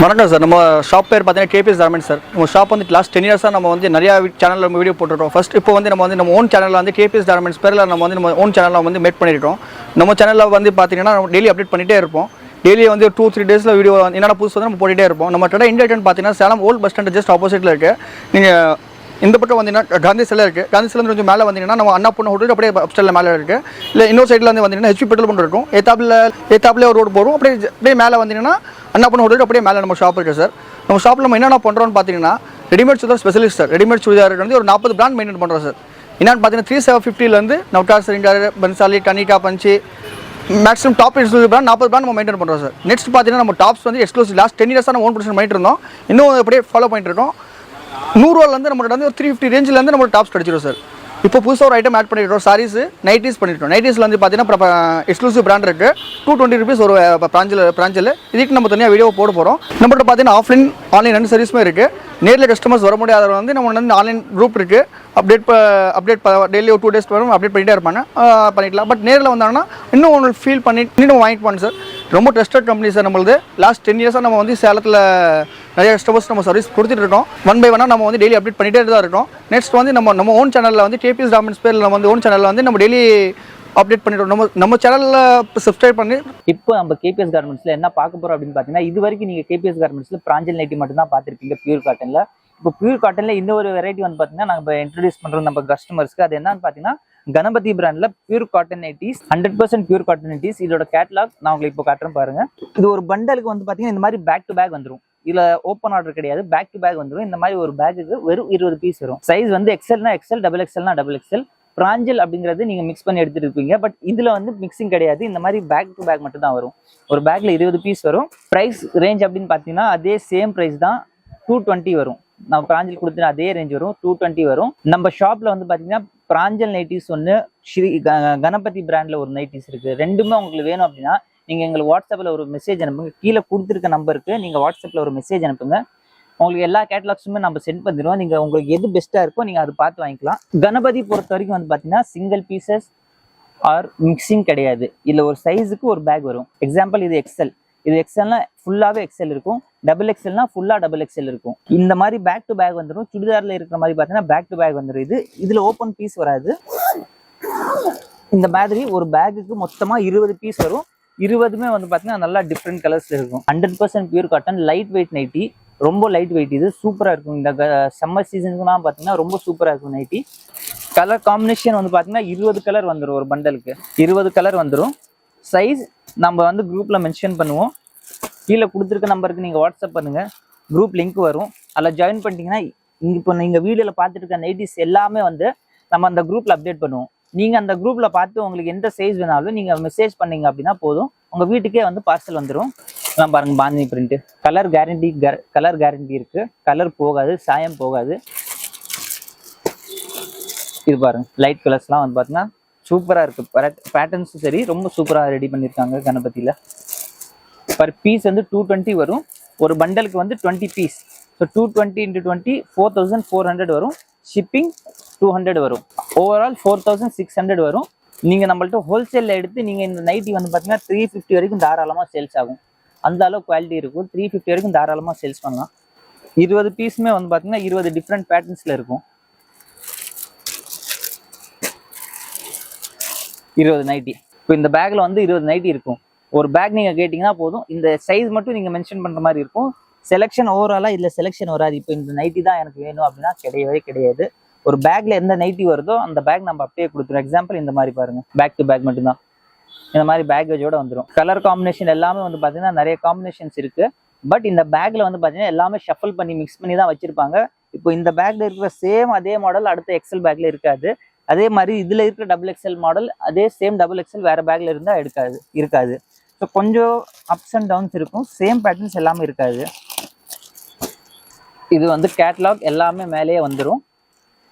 வணக்கம் சார். நம்ம ஷாப் பேர் பார்த்தீங்கன்னா கேபிஎஸ் கார்மெண்ட்ஸ் சார். நம்ம ஷாப் வந்து லாஸ்ட் 10 இயர்ஸாக நம்ம வந்து நிறையா சேனலில் நம்ம வீடியோ போட்டுருக்கோம். ஃபஸ்ட் இப்போ வந்து நம்ம ஓன் சேனலில் வந்து கேபிஎஸ் கார்மெண்ட்ஸ் பேரில் நம்ம ஓன் சேனலில் வந்து மேட் பண்ணியிருக்கோம். நம்ம சேனலில் வந்து பார்த்தீங்கன்னா நம்ம டெய்லி அப்டேட் பண்ணிகிட்டே இருப்போம். டெய்லி வந்து 2-3 டேஸில் வீடியோ என்னென்ன புதுசு வந்து நம்ம போட்டுகிட்டே இருப்போம். நம்ம கடை இண்டியன் பார்த்தீங்கன்னா Salem old bus stand just ஆப்போசிட்டில் இருக்குது. நீங்கள் இந்த பக்கம் வந்தீங்கன்னா காந்தி சிலை இருக்குது. காந்தி சிலை கொஞ்சம் மேலே வந்தீங்கன்னா நம்ம அண்ணா பொண்ணு ஹோட்டல் அப்படியே அப்ஸ்டலில் மேலே இருக்குது. இல்லை இன்னொரு சைடில் வந்து வந்தீங்கன்னா ஹெச்பி பெட்ரோல் பங்க் இருக்கும். ஏத்தாப்பில் ஒரு ரோடு போகிறோம். அப்படியே மேலே வந்தீங்கன்னா அண்ணா பொண்ணு ஹோட்டல் அப்படியே மேலே நம்ம ஷாப் இருக்குது சார். நம்ம ஷாப்பில் நம்ம என்னென்ன பண்ணுறோம்னு பார்த்தீங்கன்னா readymade churidar specialist sir. Readymade churidar வந்து ஒரு 40 பிராண்ட் மெயின்டைன் பண்ணுறோம் சார். என்னென்னு பார்த்தீங்கன்னா 3750 நவ்டார், சரிங்கார், பன்சாலி, கனிகா, பஞ்சி maximum top exclusive brand 40 brand நம்ம மெயின்டைன் பண்ணுறோம் சார். நெக்ஸ்ட் பார்த்தீங்கன்னா நம்ம டாப்ஸ் வந்து எக்ஸ்க்ளூசிவ் லாஸ்ட் 10 இயர்ஸாக நம்ம ஓன் ப்ரொடக்ஷன் பண்ணிட்டு இருந்தோம். இன்னும் அப்படியே ஃபாலோ பண்ணிட்டு இருக்கோம். 100 ரூபாலேருந்து நம்மகிட்ட வந்து ஒரு 350 ரேஞ்சிலேருந்து நம்ம டாப்ஸ் கிடச்சிடும் சார். இப்போ புதுசாக ஒரு ஐட்டம் ஆட் பண்ணிட்டோம். சாரீஸ் நைட்டிஸ் பண்ணிட்டோம். நைட்டிஸில் வந்து பார்த்தீங்கன்னா எக்ஸ்க்ளூசிவ் பிராண்ட் இருக்குது. 220 rupees ஒரு பிராஞ்சில். இதுக்கு நம்ம தனியாக வீடியோ போட போகிறோம். நம்மகிட்ட பார்த்தீங்கன்னா ஆன்லைன் 2 சர்வீஸுமே இருக்குது. நேரில் கஸ்டமர்ஸ் வர முடியாதவங்க வந்து நம்ம வந்து ஆன்லைன் குரூப் இருக்குது. அப்டேட் டெய்லி ஒரு 2 days வரும் அப்டேட் பண்ணிகிட்டே இருப்பாங்க, பண்ணிக்கலாம். பட் நேரில் வந்தாங்கன்னா இன்னும் உங்களுக்கு ஃபீல் பண்ணி இன்னும் வாங்கிட்டு போங்க சார். ரொம்ப ட்ரஸ்டட் கம்பெனி சார். நம்மளது லாஸ்ட் 10 இயர்ஸாக நம்ம வந்து சேலத்தில் நிறைய கஸ்டமர்ஸ் நம்ம சர்வீஸ் கொடுத்துட்டு இருக்கோம். 1 by 1 நம்ம வந்து டெய்லி அப்டேட் பண்ணிகிட்டே தான் இருக்கோம். நெக்ஸ்ட் வந்து நம்ம ஓன் சேனலில் வந்து கேபிஎஸ் கார்மெண்ட்ஸ் பேரில் நம்ம வந்து ஓன் சேனலில் வந்து நம்ம டெய்லி அப்டேட் பண்ணிட்டோம். நம்ம சேனலில் சப்ஸ்கிரைப் பண்ணி இப்போ நம்ம கேபிஎஸ் கார்மெண்ட்ஸில் என்ன பார்க்க போகிறோம் அப்படின்னு பார்த்தீங்கன்னா, இது வரைக்கும் நீங்கள் கேபிஎஸ் கார்மெண்ட்ஸில் பிராஞ்சல் நைட்டி மட்டும் தான் பார்த்துருப்பீங்க பியூர் காட்டனில். இப்போ பியூர் காட்டனில் இன்னொரு வெரைட்டி வந்து பார்த்தீங்கன்னா நம்ம இன்ட்ரடியூஸ் பண்ணுறோம் நம்ம கஸ்டமர்ஸ்க்கு. அது என்னன்னு பார்த்தீங்கன்னா கணபதி பிராண்டில் pure cotton nighties, 100% pure cotton nighties. இதோட கேட்லாக் நான் உங்களுக்கு இப்போ காட்டுறேன் பாருங்க. இது ஒரு பண்டலுக்கு வந்து பார்த்தீங்கன்னா இந்த மாதிரி பேக் டு பேக் வந்துடும். இதுல ஓப்பன் ஆர்டர் கிடையாது, பேக் டு பேக் வந்துடும். இந்த மாதிரி ஒரு பேக்குக்கு வெறும் 20 பீஸ் வரும். சைஸ் வந்து எக்ஸ்எல்னா எக்ஸ்எல், டபுள் எக்ஸ்எல்னா டபுள் எக்ஸ்எல். பிராஞ்சல் அப்படிங்கிறது நீங்க மிக்ஸ் பண்ணி எடுத்துட்டு இருப்பீங்க. பட் இதுல வந்து மிக்சிங் கிடையாது. இந்த மாதிரி பேக் டு பேக் மட்டும் தான் வரும். ஒரு பேக்ல 20 பீஸ் வரும். பிரைஸ் ரேஞ்ச் அப்படின்னு பார்த்தீங்கன்னா அதே சேம் பிரைஸ் தான், 220 வரும். நம்ம பிராஞ்சல் கொடுத்து அதே ரேஞ்ச் வரும், 220 வரும். நம்ம ஷாப்ல வந்து பாத்தீங்கன்னா பிராஞ்சல் நைட்டிஸ் ஒன்று, ஸ்ரீ கணபதி பிராண்ட்ல ஒரு நைட்டிஸ் இருக்கு. ரெண்டுமே உங்களுக்கு வேணும் அப்படின்னா நீங்க எங்களுக்கு வாட்ஸ்அப்ல ஒரு மெசேஜ் அனுப்புங்க. கீழே கொடுத்துருக்க நம்பருக்கு நீங்க வாட்ஸ்அப்ல ஒரு மெசேஜ் அனுப்புங்க. உங்களுக்கு எல்லா கேட்டலாக்ஸுமே நம்ம சென்ட் பண்ணிடுவோம். நீங்க உங்களுக்கு எது பெஸ்ட்டா இருக்கோ நீங்க அதை பார்த்து வாங்கிக்கலாம். கணபதி பொறுத்த வரைக்கும் வந்து பாத்தீங்கன்னா சிங்கிள் பீசஸ் ஆர் மிக்சிங் கிடையாது. இதுல ஒரு சைஸுக்கு ஒரு பேக் வரும். எக்ஸாம்பிள் இது எக்ஸ்எல், இது எக்ஸ்எல்னா ஃபுல்லாவே எக்ஸ்எல் இருக்கும். டபுள் எக்ஸ்எல்னா ஃபுல்லா டபுள் எக்ஸ்எல் இருக்கும். இந்த மாதிரி பேக் டு பேக் வந்துடும். சுடிதார்ல இருக்கிற மாதிரி பாத்தீங்கன்னா பேக் டு பேக் வந்துடும். இதுல ஓப்பன் பீஸ் வராது. இந்த மாதிரி ஒரு பேக்குக்கு மொத்தமா 20 பீஸ் வரும். 20மே வந்து பாத்தீங்கன்னா நல்லா டிஃப்ரெண்ட் கலர்ஸ்ல இருக்கும். 100% pure cotton, light weight nighty, ரொம்ப லைட் வெயிட். இது சூப்பரா இருக்கும். இந்த சம்மர் சீசனுக்குலாம் பாத்தீங்கன்னா ரொம்ப சூப்பரா இருக்கும் நைட்டி. கலர் காம்பினேஷன் வந்து பாத்தீங்கன்னா 20 கலர் வந்துடும். ஒரு பண்டலுக்கு 20 கலர் வந்துடும். சைஸ் நம்ம வந்து குரூப்ல மென்ஷன் பண்ணுவோம். கீழே கொடுத்துருக்க நம்பருக்கு நீங்க வாட்ஸ்அப் பண்ணுங்க, குரூப் லிங்க் வரும். அதில் ஜாயின் பண்ணிட்டீங்கன்னா இப்போ நீங்க வீடியோல பார்த்துட்டு இருக்க நைட்டிஸ் எல்லாமே வந்து நம்ம அந்த குரூப்ல அப்டேட் பண்ணுவோம். நீங்க அந்த குரூப்ல பார்த்து உங்களுக்கு எந்த சைஸ் வேணாலும் நீங்க மெசேஜ் பண்ணீங்க அப்படின்னா போதும், உங்க வீட்டுக்கே வந்து பார்சல் வந்துடும். நான் பாருங்க பாந்தினி பிரிண்ட், கலர் கேரண்டி இருக்கு. கலர் போகாது, சாயம் போகாது. இது பாருங்க லைட் கலர்ஸ்லாம் வந்து பார்த்தீங்கன்னா சூப்பரா இருக்கு. பேட்டர்ன்ஸும் சரி ரொம்ப சூப்பரா ரெடி பண்ணியிருக்காங்க கணபதியில. பர் பீஸ் வந்து 220 வரும். ஒரு பண்டலுக்கு வந்து 20 பீஸ். ஸோ 220 × 20 4400 வரும். ஷிப்பிங் 200 வரும். ஓவரால் 4600 வரும். நீங்க நம்மள்ட்ட ஹோல்சேல்ல எடுத்து நீங்க இந்த நைட்டி வந்து பாத்தீங்கன்னா 350 வரைக்கும் தாராளமா சேல்ஸ் ஆகும். அந்த அளவு குவாலிட்டி இருக்கும். 350 வரைக்கும் தாராளமா சேல்ஸ் பண்ணலாம். 20 பீஸுமே வந்து பாத்தீங்கன்னா 20 டிஃப்ரெண்ட் பேட்டர்ன்ஸ்ல இருக்கும். 20 நைட்டி. இப்போ இந்த பேக்ல வந்து 20 நைட்டி இருக்கும். ஒரு பேக் நீங்க கேட்டீங்கன்னா போதும். இந்த சைஸ் மட்டும் நீங்க மென்ஷன் பண்ற மாதிரி இருக்கும். செலெக்ஷன் ஓவராலா இதுல செலெக்ஷன் வராது. இப்போ இந்த நைட்டி தான் எனக்கு வேணும் அப்படின்னா கிடையவே கிடையாது. ஒரு பேக்ல எந்த நைட்டி வருதோ அந்த பேக் நம்ம அப்படியே கொடுத்துருவோம். எக்ஸாம்பிள் இந்த மாதிரி பாருங்க, பேக் டு பேக் மட்டும்தான். இந்த மாதிரி பேக்கேஜோட வந்துடும். கலர் காம்பினேஷன் எல்லாமே வந்து பாத்தீங்கன்னா நிறைய காம்பினேஷன்ஸ் இருக்கு. பட் இந்த பேக்ல வந்து பாத்தீங்கன்னா எல்லாமே ஷஃபிள் பண்ணி மிக்ஸ் பண்ணி தான் வச்சிருப்பாங்க. இப்போ இந்த பேக்ல இருக்கிற சேம் அதே மாடல் அடுத்த எக்ஸல் பேக்ல இருக்காது. அதே மாதிரி இதுல இருக்கிற டபுள் எக்ஸ்எல் மாடல் அதே சேம் டபுள் எக்ஸ்எல் வேற பேக்ல இருந்தா இருக்காது. ஸோ கொஞ்சம் அப்ஸ் அண்ட் டவுன்ஸ் இருக்கும். சேம் பேட்டர்ன்ஸ் எல்லாமே இருக்காது. இது வந்து கேட்லாக் எல்லாமே மேலேயே வந்துடும்.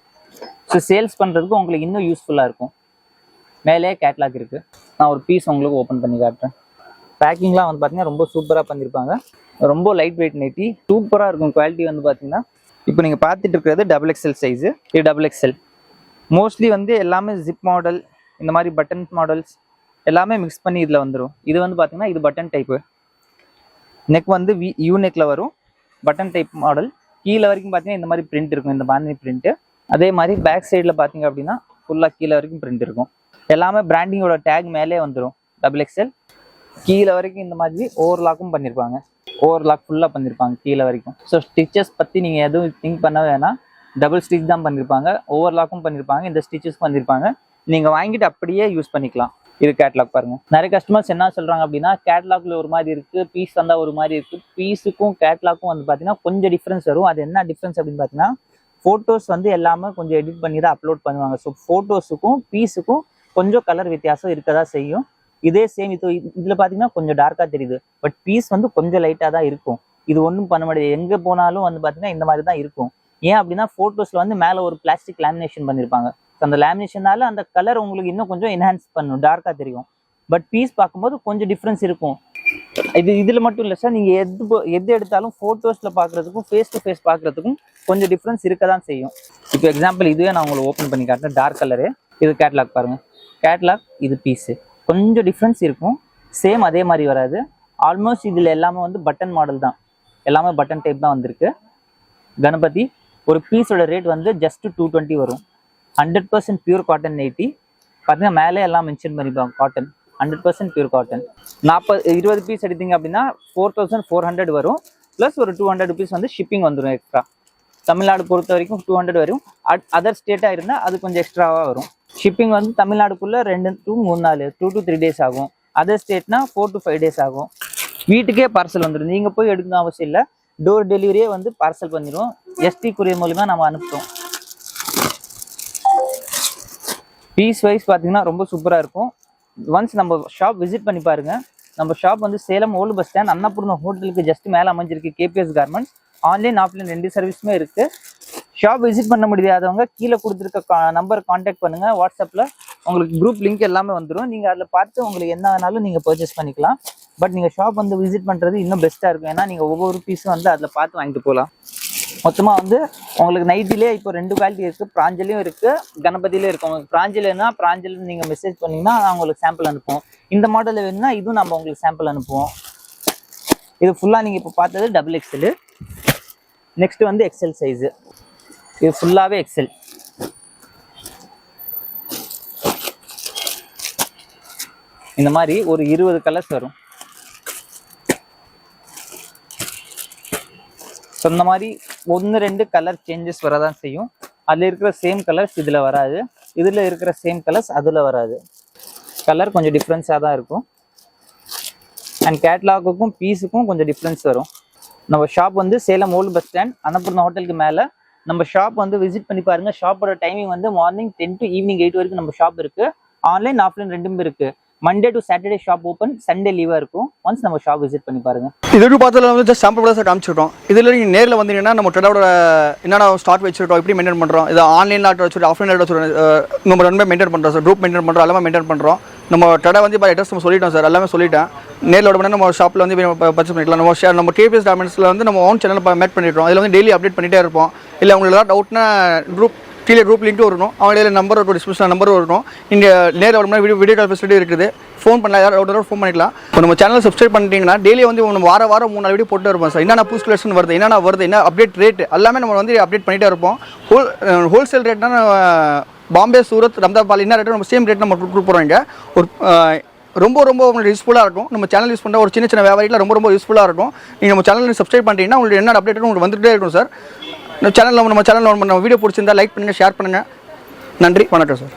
ஸோ சேல்ஸ் பண்றதுக்கு உங்களுக்கு இன்னும் யூஸ்ஃபுல்லா இருக்கும். மேலேயே கேட்லாக் இருக்கு. நான் ஒரு பீஸ் உங்களுக்கு ஓப்பன் பண்ணி காட்டுறேன். பேக்கிங்லாம் வந்து பார்த்தீங்கன்னா ரொம்ப சூப்பராக பண்ணியிருப்பாங்க. ரொம்ப லைட் வெயிட் நைட்டி, சூப்பராக இருக்கும். குவாலிட்டி வந்து பார்த்தீங்கன்னா இப்போ நீங்கள் பார்த்துட்டு இருக்கிறது டபுள் எக்ஸ்எல் சைஸு. இது டபுள் எக்ஸ்எல். மோஸ்ட்லி வந்து எல்லாமே ஜிப் மாடல், இந்த மாதிரி பட்டன் மாடல்ஸ் எல்லாமே மிக்ஸ் பண்ணி இதில் வந்துடும். இது வந்து பார்த்தீங்கன்னா இது பட்டன் டைப்பு. நெக் வந்து யூ நெக்ல வரும், பட்டன் டைப் மாடல். கீழே வரைக்கும் பார்த்தீங்கன்னா இந்த மாதிரி பிரிண்ட் இருக்கும், இந்த பாந்தினி பிரிண்ட். அதே மாதிரி பேக் சைடில் பார்த்தீங்க அப்படின்னா ஃபுல்லாக கீழே வரைக்கும் பிரிண்ட் இருக்கும். எல்லாமே பிராண்டிங்கோட டேக் மேலே வந்துடும். XXL கீழே வரைக்கும் இந்த மாதிரி ஓவர்லாக்கும் பண்ணியிருப்பாங்க, ஓவர்லாக் ஃபுல்லாக பண்ணியிருப்பாங்க கீழே வரைக்கும். ஸோ ஸ்டிச்சஸ் பற்றி நீங்கள் எதுவும் திங்க் பண்ண வேணாம், டபுள் ஸ்டிச் தான் பண்ணியிருப்பாங்க, ஓவர்லாக்கும் பண்ணியிருப்பாங்க, இந்த ஸ்டிச்சஸ் பண்ணியிருப்பாங்க. நீங்கள் வாங்கிட்டு அப்படியே யூஸ் பண்ணிக்கலாம். இது கேட்லாக் பாருங்க. நிறைய கஸ்டமர்ஸ் என்ன சொல்றாங்க அப்படின்னா, கேட்லாக்ல ஒரு மாதிரி இருக்கு, பீஸ் வந்தா ஒரு மாதிரி இருக்கு. பீஸுக்கும் கேட்லாக்கும் வந்து பாத்தீங்கன்னா கொஞ்சம் டிஃபரன்ஸ் வரும். அது என்ன டிஃபரன்ஸ் அப்படின்னு பாத்தீங்கன்னா, போட்டோஸ் வந்து எல்லாமே கொஞ்சம் எடிட் பண்ணி தான் அப்லோட் பண்ணுவாங்க. ஸோ போட்டோஸுக்கும் பீஸுக்கும் கொஞ்சம் கலர் வித்தியாசம் இருக்கதா செய்யும். இதே சேம் இதுல பாத்தீங்கன்னா கொஞ்சம் டார்க்கா தெரியுது, பட் பீஸ் வந்து கொஞ்சம் லைட்டா தான் இருக்கும். இது ஒன்றும் பண்ண முடியாது, எங்க போனாலும் வந்து பாத்தீங்கன்னா இந்த மாதிரி தான் இருக்கும். ஏன் அப்படின்னா போட்டோஸ்ல வந்து மேல ஒரு பிளாஸ்டிக் லேமினேஷன் பண்ணிருப்பாங்க. அந்த லேமினேஷனால அந்த கலர் உங்களுக்கு இன்னும் கொஞ்சம் என்ஹான்ஸ் பண்ணும், டார்க்கா தெரியும். பட் பீஸ் பார்க்கும்போது கொஞ்சம் டிஃப்ரென்ஸ் இருக்கும். இதுல மட்டும் இல்லை சார், நீங்க எது எடுத்தாலும் போட்டோஸ்ல பாக்குறதுக்கும் ஃபேஸ் டு ஃபேஸ் பாக்குறதுக்கும் கொஞ்சம் டிஃப்ரென்ஸ் இருக்க தான் செய்யும். இப்போ எக்ஸாம்பிள் இதுவே நான் உங்களுக்கு ஓப்பன் பண்ணி காட்டுறேன். டார்க் கலரு, இது கேட்லாக் பாருங்க. கேட்லாக், இது பீஸு, கொஞ்சம் டிஃப்ரென்ஸ் இருக்கும். சேம் அதே மாதிரி வராது. ஆல்மோஸ்ட் இதுல எல்லாமே வந்து பட்டன் மாடல் தான், எல்லாமே பட்டன் டைப் தான் வந்திருக்கு. கணபதி ஒரு பீஸோட ரேட் வந்து ஜஸ்ட் 220 வரும். 100% பியூர் காட்டன் நைட்டி. பார்த்தீங்கன்னா மேலே எல்லாம் மென்ஷன் பண்ணிப்பாங்க, காட்டன் 100% பியூர் காட்டன். 20 பீஸ் எடுத்தீங்க அப்படின்னா 4400 வரும். ப்ளஸ் ஒரு 200 ருபீஸ் வந்து ஷிப்பிங் வந்துடும் எக்ஸ்ட்ரா. தமிழ்நாடு பொறுத்த வரைக்கும் 200 வரும். அதர் ஸ்டேட்டாக இருந்தால் அது கொஞ்சம் எக்ஸ்ட்ராவாக வரும். ஷிப்பிங் வந்து தமிழ்நாடுக்குள்ளே 2 to 3 நாள், 2 to 3 days ஆகும். அதர் ஸ்டேட்னா 4 to 5 days ஆகும். வீட்டுக்கே பார்சல் வந்துடும், நீங்கள் போய் எடுக்கணும் அவசியம் இல்லை. டோர் டெலிவரியே வந்து பார்சல் பண்ணிடுவோம். ST courier மூலிமா நம்ம அனுப்புகிறோம். பீஸ் வைஸ் பார்த்தீங்கன்னா ரொம்ப சூப்பராக இருக்கும். ஒன்ஸ் நம்ம ஷாப் விசிட் பண்ணி பாருங்க. நம்ம ஷாப் வந்து Salem old bus stand Annapoorna ஹோட்டலுக்கு ஜஸ்ட் மேலே அமைஞ்சிருக்கு. KPS கார்மெண்ட்ஸ் ஆன்லைன் ஆஃப்லைன் 2 சர்வீஸுமே இருக்கு. ஷாப் விசிட் பண்ண முடியாதவங்க கீழே கொடுத்துருக்க நம்பர் கான்டாக்ட் பண்ணுங்க. வாட்ஸ்அப்பில் உங்களுக்கு குரூப் லிங்க் எல்லாமே வந்துடும். நீங்கள் அதில் பார்த்து உங்களுக்கு என்ன வேணாலும் நீங்கள் பர்ச்சேஸ் பண்ணிக்கலாம். பட் நீங்கள் ஷாப் வந்து விசிட் பண்ணுறது இன்னும் பெஸ்ட்டாக இருக்கும். ஏன்னா நீங்கள் ஒவ்வொரு பீஸும் வந்து அதில் பார்த்து வாங்கிட்டு போகலாம். மொத்தமாக வந்து உங்களுக்கு நைட்டிலே இப்போ 2 குவாலிட்டி இருக்குது. பிராஞ்சலையும் இருக்குது, கணபதியிலும் இருக்குது. உங்களுக்கு பிராஞ்சலைன்னா பிராஞ்சல் நீங்கள் மெசேஜ் பண்ணிங்கன்னா நான் உங்களுக்கு சாம்பிள் அனுப்புவோம். இந்த மாடலில் வேணும்னா இதுவும் நம்ம உங்களுக்கு சாம்பிள் அனுப்புவோம். இது ஃபுல்லாக நீங்கள் இப்போ பார்த்தது XXL. நெக்ஸ்ட் வந்து XL சைஸு. இது ஃபுல்லாகவே XL. இந்த மாதிரி ஒரு 20 கலர்ஸ் வரும். ஸோ இந்த மாதிரி 1-2 கலர் சேஞ்சஸ் வரதான் செய்யும். அதில் இருக்கிற சேம் கலர்ஸ் இதில் வராது, இதில் இருக்கிற சேம் கலர்ஸ் அதில் வராது. கலர் கொஞ்சம் டிஃப்ரென்ஸாக தான் இருக்கும். அண்ட் கேட்லாக்குக்கும் பீஸுக்கும் கொஞ்சம் டிஃப்ரென்ஸ் வரும். நம்ம ஷாப் வந்து Salem old bus stand Annapoorna ஹோட்டலுக்கு மேலே. நம்ம ஷாப் வந்து விசிட் பண்ணி பாருங்கள். ஷாப்போட டைமிங் வந்து மார்னிங் 10 to evening 8 வரைக்கும் நம்ம ஷாப் இருக்குது. ஆன்லைன் ஆஃப்லைன் ரெண்டுமே இருக்குது. Monday to Saturday shop open, Sunday லீவாக இருக்கும். ஒன்ஸ் நம்ம ஷாப் விசிட் பண்ணி பாருங்க. இது பார்த்ததுல வந்து ஜஸ்ட் சாம்பிள் கூட சார் காமிச்சிட்டோம். இதில் நீங்கள் நேரில் வந்தீங்கன்னா நம்ம ட்ரெடோட என்னென்ன ஸ்டார்ட் வச்சுருக்கோம், எப்படி மெயின்டைன் பண்ணுறோம், இது ஆன்லைனில் ஆர்டர் வச்சுட்டு ஆஃப்லைன் ஆர்டர் வச்சுருக்கோம். நம்ம ரெண்டுமே மெயின்டைன் பண்ணுறோம் சார். குரூப் மெயின்டைன் பண்ணுறோம், எல்லாமே மெயின்டைன் பண்ணுறோம். நம்ம ட்ரெடை வந்து இப்போ அட்ரஸ் நம்ம சொல்லிட்டோம் சார், எல்லாமே சொல்லிட்டேன். நேரில் விட நம்ம ஷாப்பில் வந்து பர்ச்சேஸ் பண்ணிக்கலாம். நம்ம KPS கார்மெண்ட்ஸில் வந்து நம்ம ஓன் சேனல் மேட் பண்ணிடுறோம். இதில் வந்து டெய்லி அப்டேட் பண்ணிகிட்டே இருப்போம். இல்லை உங்களுக்கு ஏதாவது டவுட்னா கீழே குரூப் லிங்க்கும் வரணும், அவங்களே நம்பர் இருக்கும், டிஸ்கிரிப்ஷன் நம்பரும் வரணும். இங்கே நேரில் வரணும்னா வீடியோ கால் ஃபெசிலிட்டி இருக்குது. ஃபோன் பண்ணலாம், யாராவது டவுட் ஃபோன் பண்ணிக்கலாம். இப்போ நம்ம சேனல் சப்ஸ்கிரைப் பண்ணிட்டீங்கன்னா டெய்லி வந்து நம்ம வாரம் 3-4 வீடியோ போட்டு இருப்போம் சார். என்னென்ன புது கலெக்ஷன் வருது, என்னென்ன வருது, என்ன அப்டேட் ரேட் எல்லாமே நம்ம வந்து அப்டேட் பண்ணிகிட்டே இருப்போம். ஹோல்சேல் ரேட்னா பாம்பே, சூரத், ரம்தாபால் என்ன ரேட்டு நம்ம சேம் ரேட் நம்ம கொடுக்குறோம். இங்கே ஒரு ரொம்ப உங்களுக்கு யூஸ்ஃபுல்லாக இருக்கும். நம்ம சேனல் யூஸ் பண்ணுற ஒரு சின்ன வியாபாரியில் ரொம்ப யூஸ்ஃபுல்லாக இருக்கும். நீங்கள் நம்ம சேனல் சப்ஸ்கிரைப் பண்ணிட்டீங்கன்னா உங்களுக்கு என்ன அப்டேட் உங்களுக்கு வந்துகிட்டே இருக்கும் சார். நம்ம சேனலில் வீடியோ பிடிச்சிருந்தா லைக் பண்ணுங்கள், ஷேர் பண்ணுங்கள். நன்றி, வணக்கம் சார்.